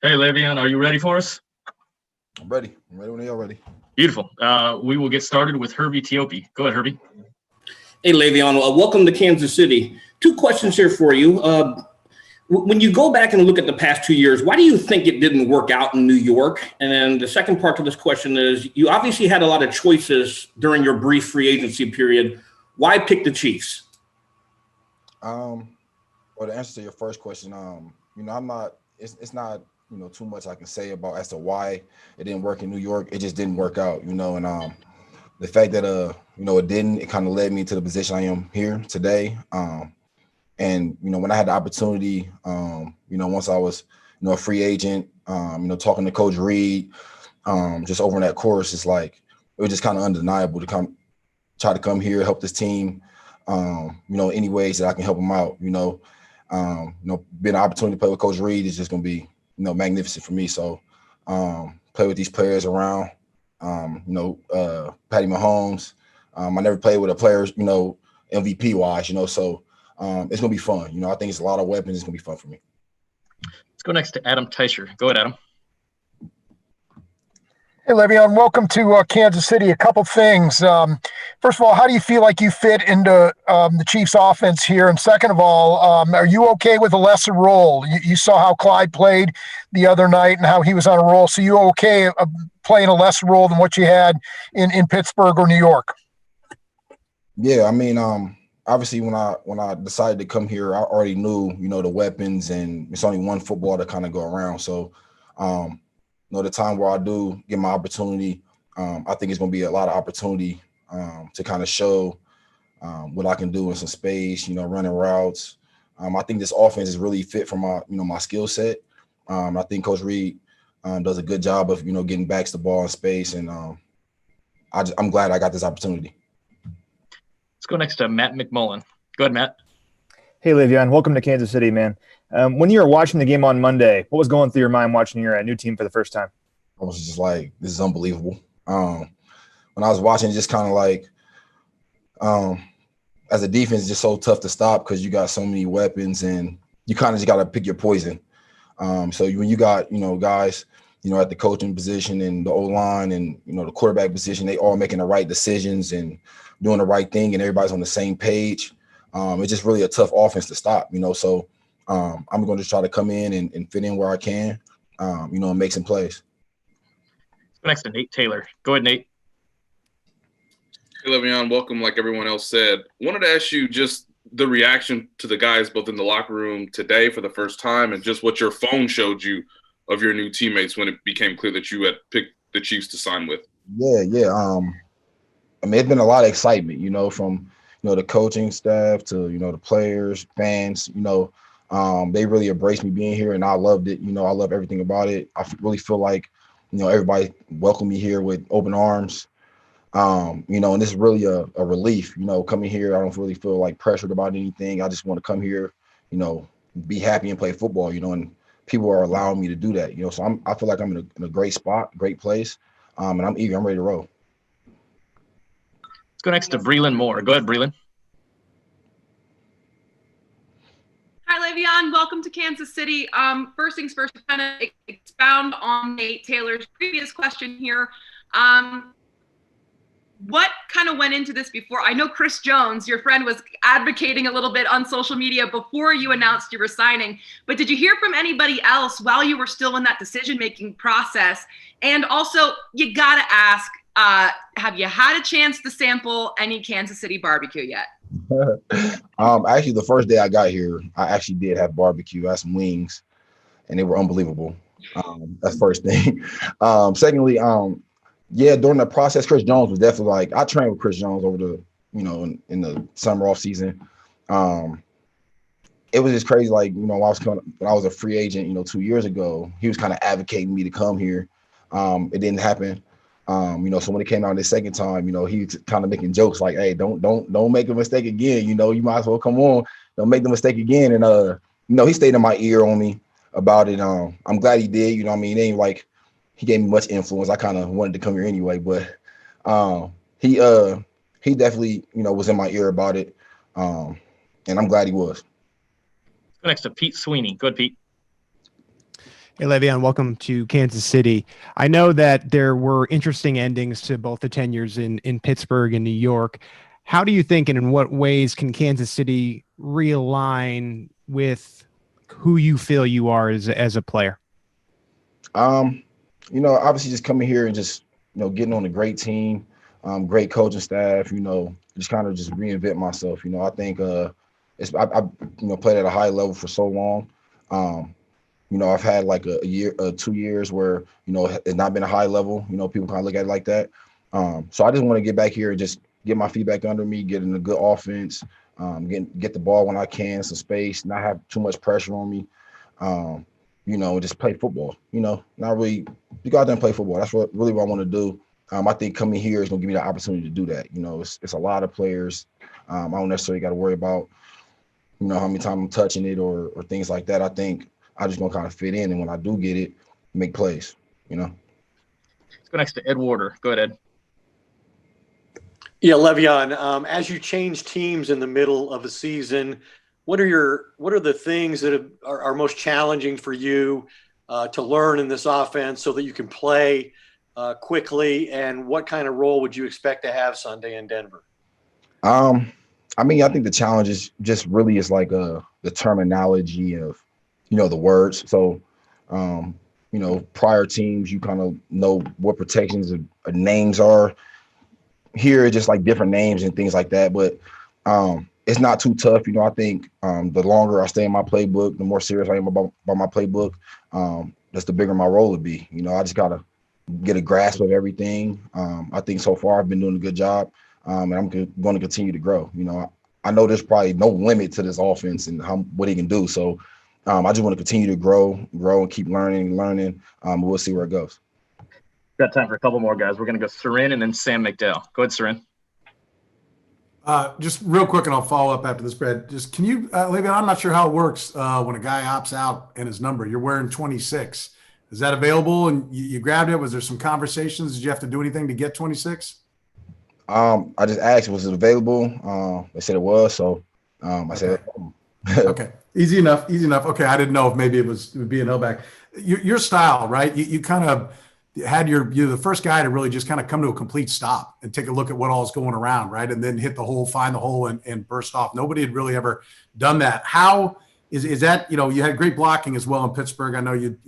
Hey, Le'Veon, are you ready for us? I'm ready. I'm ready when y'all ready. Beautiful. We will get started with Herbie Teope. Go ahead, Herbie. Hey, Le'Veon, welcome to Kansas City. Two questions here for you. When you go back and look at the past 2 years, why do you think it didn't work out in New York? And then the second part to this question is, you obviously had a lot of choices during your brief free agency period. Why pick the Chiefs? Well, to answer to your first question, I'm not. It's not too much I can say about as to why it didn't work in New York. It just didn't work out, and the fact that it didn't, it kind of led me to the position I am here today. And when I had the opportunity, once I was a free agent, talking to Coach Reed, just over in that course, it's like it was just kind of undeniable to try to come here, help this team, any ways that I can help them out. Being an opportunity to play with Coach Reed is just going to be magnificent for me. So play with these players around, Patty Mahomes. I never played with a player, MVP wise, so it's going to be fun. I think it's a lot of weapons. It's going to be fun for me. Let's go next to Adam Teicher. Go ahead, Adam. Hey, Le'Veon, welcome to Kansas City. A couple things. First of all, how do you feel like you fit into the Chiefs' offense here? And second of all, are you okay with a lesser role? You saw how Clyde played the other night and how he was on a roll. So you okay playing a lesser role than what you had in Pittsburgh or New York? Yeah, I mean, obviously when I decided to come here, I already knew, the weapons, and it's only one football to kind of go around. So, the time where I do get my opportunity, I think it's going to be a lot of opportunity to kind of show what I can do in some space, running routes. I think this offense is really fit for my, my skill set. I think Coach Reed does a good job of, getting backs the ball in space, and I'm glad I got this opportunity. Let's go next to Matt McMullen. Go ahead, Matt. Hey, Le'Veon, welcome to Kansas City, man. When you were watching the game on Monday, what was going through your mind watching your new team for the first time? I was just like, this is unbelievable. When I was watching, just kind of like, as a defense, it's just so tough to stop because you got so many weapons and you kind of just got to pick your poison. So when you got, guys, at the coaching position and the O-line and, the quarterback position, they all making the right decisions and doing the right thing and everybody's on the same page. It's just really a tough offense to stop, so I'm going to try to come in and fit in where I can, and make some plays. Let's go next to Nate Taylor. Go ahead, Nate. Hey, Le'Veon, welcome. Like everyone else said, wanted to ask you just the reaction to the guys both in the locker room today for the first time and just what your phone showed you of your new teammates when it became clear that you had picked the Chiefs to sign with. Yeah. I mean, it's been a lot of excitement, from the coaching staff to the players, fans. They really embraced me being here, and I loved it. I love everything about it. I really feel like everybody welcomed me here with open arms. And this is really a relief. Coming here, I don't really feel like pressured about anything. I just want to come here, be happy and play football. And people are allowing me to do that. So I feel like I'm in a great spot, great place, and I'm eager. I'm ready to roll. Let's go next to Breland Moore. Go ahead, Breland. Hi, Le'Veon. Welcome to Kansas City. First things first, kind of expound on Nate Taylor's previous question here. What kind of went into this before? I know Chris Jones, your friend, was advocating a little bit on social media before you announced you were signing. But did you hear from anybody else while you were still in that decision-making process? And also, you got to ask, have you had a chance to sample any Kansas City barbecue yet? Actually, the first day I got here, I actually did have barbecue. I had some wings, and they were unbelievable. That's first thing. Secondly, during the process, Chris Jones was definitely like, I trained with Chris Jones over the, in the summer off season. It was just crazy. Like, when I was a free agent, 2 years ago, he was kind of advocating me to come here. It didn't happen. So when it came out the second time, he was kind of making jokes like, hey, don't make a mistake again. You might as well come on. Don't make the mistake again. And, he stayed in my ear on me about it. I'm glad he did. It ain't like he gave me much influence. I kind of wanted to come here anyway, but he definitely, was in my ear about it. And I'm glad he was. Go next to Pete Sweeney. Go ahead, Pete. Hey, Le'Veon, welcome to Kansas City. I know that there were interesting endings to both the tenures in Pittsburgh and New York. How do you think, and in what ways can Kansas City realign with who you feel you are as a player? Obviously just coming here and just, getting on a great team, great coaching staff, just kind of just reinvent myself. I think I've played at a high level for so long. I've had like a year, 2 years where, it's not been a high level, people kind of look at it like that. So I just want to get back here and just get my feet back under me, get in a good offense, get the ball when I can, some space, not have too much pressure on me. Just play football, not really, you go out there and play football. That's what I want to do. I think coming here is going to give me the opportunity to do that. It's a lot of players. I don't necessarily got to worry about, how many times I'm touching it or things like that. I think I just going to kind of fit in. And when I do get it, make plays, Let's go next to Ed Warder. Go ahead, Ed. Yeah, Le'Veon, as you change teams in the middle of a season, what are the things that are most challenging for you to learn in this offense so that you can play quickly? And what kind of role would you expect to have Sunday in Denver? I think the challenge is just really is like the terminology of, the words. So, prior teams, you kind of know what protections of names are. Here, it's just like different names and things like that. But it's not too tough. I think the longer I stay in my playbook, the more serious I am about my playbook, that's the bigger my role would be. I just got to get a grasp of everything. I think so far I've been doing a good job, and I'm going to continue to grow. I know there's probably no limit to this offense and what he can do. So I just want to continue to grow and keep learning. We'll see where it goes. Got time for a couple more guys. We're going to go Sarin and then Sam McDowell. Go ahead, Sarin. Just real quick, and I'll follow up after this, Brad. Just can you, Le'Veon, I'm not sure how it works when a guy opts out and his number. You're wearing 26. Is that available? And you grabbed it? Was there some conversations? Did you have to do anything to get 26? I just asked, was it available? They said it was, so I said. Okay, easy enough. Okay, I didn't know if maybe it would be an held-back. Your style, right? You kind of had you're the first guy to really just kind of come to a complete stop and take a look at what all is going around, right? And then hit the hole, find the hole, and burst off. Nobody had really ever done that. How is that? You had great blocking as well in Pittsburgh. I know you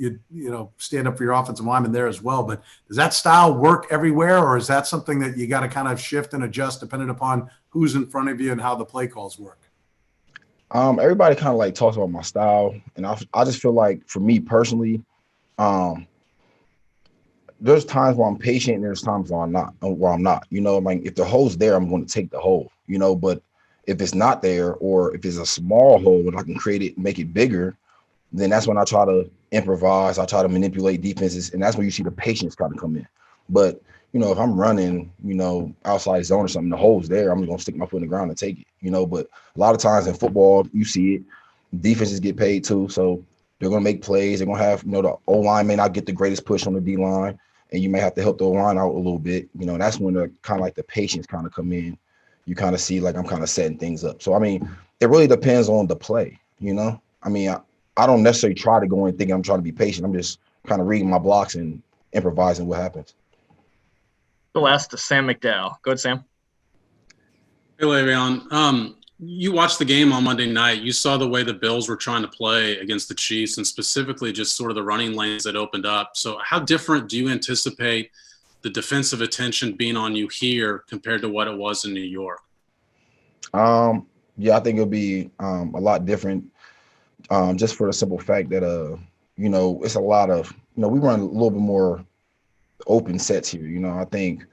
stand up for your offensive lineman there as well. But does that style work everywhere, or is that something that you got to kind of shift and adjust depending upon who's in front of you and how the play calls work? Everybody kind of like talks about my style, and I just feel like for me personally, there's times where I'm patient and there's times where I'm not. Like if the hole's there, I'm going to take the hole, but if it's not there, or if it's a small hole and I can create it, make it bigger, then that's when I try to improvise. I try to manipulate defenses, and that's when you see the patience kind of come in. But, if I'm running, outside zone or something, the hole's there, I'm going to stick my foot in the ground and take it, but a lot of times in football, you see it, defenses get paid too. So they're going to make plays. They're going to have, the O-line may not get the greatest push on the D-line, and you may have to help the O-line out a little bit. That's when the kind of like the patience kind of come in. You kind of see like I'm kind of setting things up. So, it really depends on the play, I don't necessarily try to go in thinking I'm trying to be patient. I'm just kind of reading my blocks and improvising what happens. The last to Sam McDowell. Go ahead, Sam. Hey, Le'Veon. You watched the game on Monday night. You saw the way the Bills were trying to play against the Chiefs, and specifically just sort of the running lanes that opened up. So how different do you anticipate the defensive attention being on you here compared to what it was in New York? Yeah, I think it'll be a lot different, just for the simple fact that, it's a lot of, we run a little bit more open sets here. I think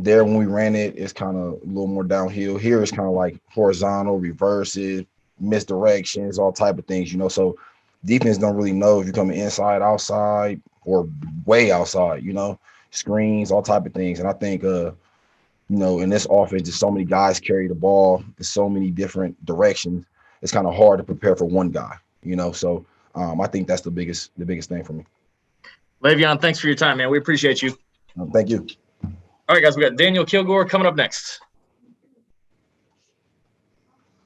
there when we ran it, it's kind of a little more downhill. Here it's kind of like horizontal, reverses, misdirections, all type of things, So defense don't really know if you're coming inside, outside, or way outside, screens, all type of things. And I think, in this offense, there's so many guys carry the ball in so many different directions. It's kind of hard to prepare for one guy, So I think that's the biggest thing for me. Le'Veon, thanks for your time, man. We appreciate you. Thank you. All right, guys, we got Daniel Kilgore coming up next.